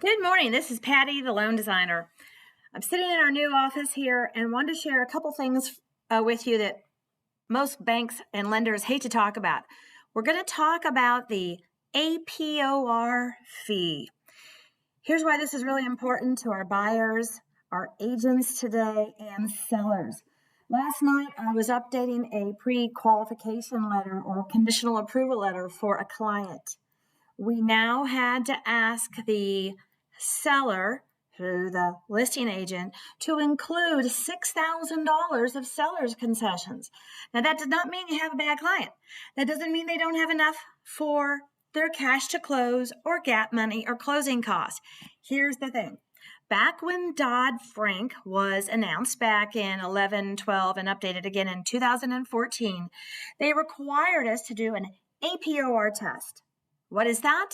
Good morning. This is Patty, the loan designer. I'm sitting in our new office here and wanted to share a couple things with you that most banks and lenders hate to talk about. We're going to talk about the APOR fee. Here's why this is really important to our buyers, our agents today, and sellers. Last night, I was updating a pre-qualification letter or conditional approval letter for a client. We now had to ask the seller through the listing agent to include $6,000 of seller's concessions. Now, that does not mean you have a bad client. That doesn't mean they don't have enough for their cash to close or gap money or closing costs. Here's the thing. Back when Dodd-Frank was announced back in 11-12 and updated again in 2014, they required us to do an APOR test. What is that?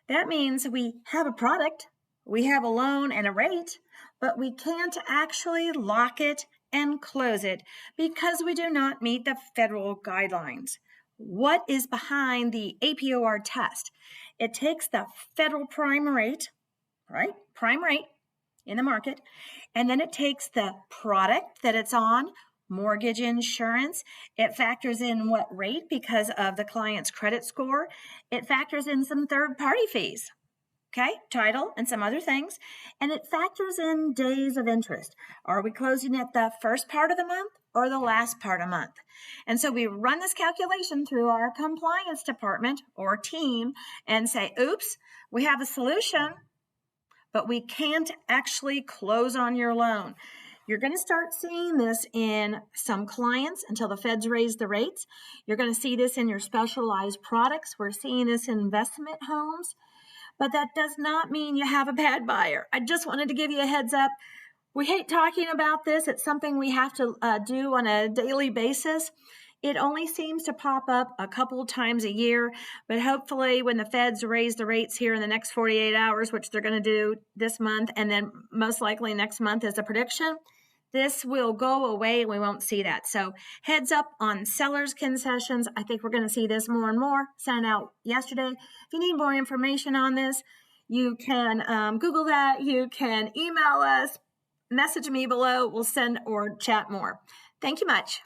That means we have a product, we have a loan and a rate, but we can't actually lock it and close it because we do not meet the federal guidelines. What is behind the APOR test? It takes the federal prime rate, right? Prime rate in the market, and then it takes the product that it's on, mortgage insurance. It factors in what rate because of the client's credit score. It factors in some third-party fees, okay, title and some other things. And it factors in days of interest. Are we closing at the first part of the month or the last part of the month? And so we run this calculation through our compliance department or team and say, oops, we have a solution, but we can't actually close on your loan. You're going to start seeing this in some clients until the feds raise the rates. You're going to see this in your specialized products. We're seeing this in investment homes, but that does not mean you have a bad buyer. I just wanted to give you a heads up. We hate talking about this. It's something we have to do on a daily basis. It only seems to pop up a couple times a year, but hopefully when the feds raise the rates here in the next 48 hours, which they're going to do this month, and then most likely next month is a prediction, this will go away and we won't see that. So heads up on seller's concessions. I think we're going to see this more and more. Sent out yesterday. If you need more information on this, you can Google that. You can email us, message me below. We'll send or chat more. Thank you much.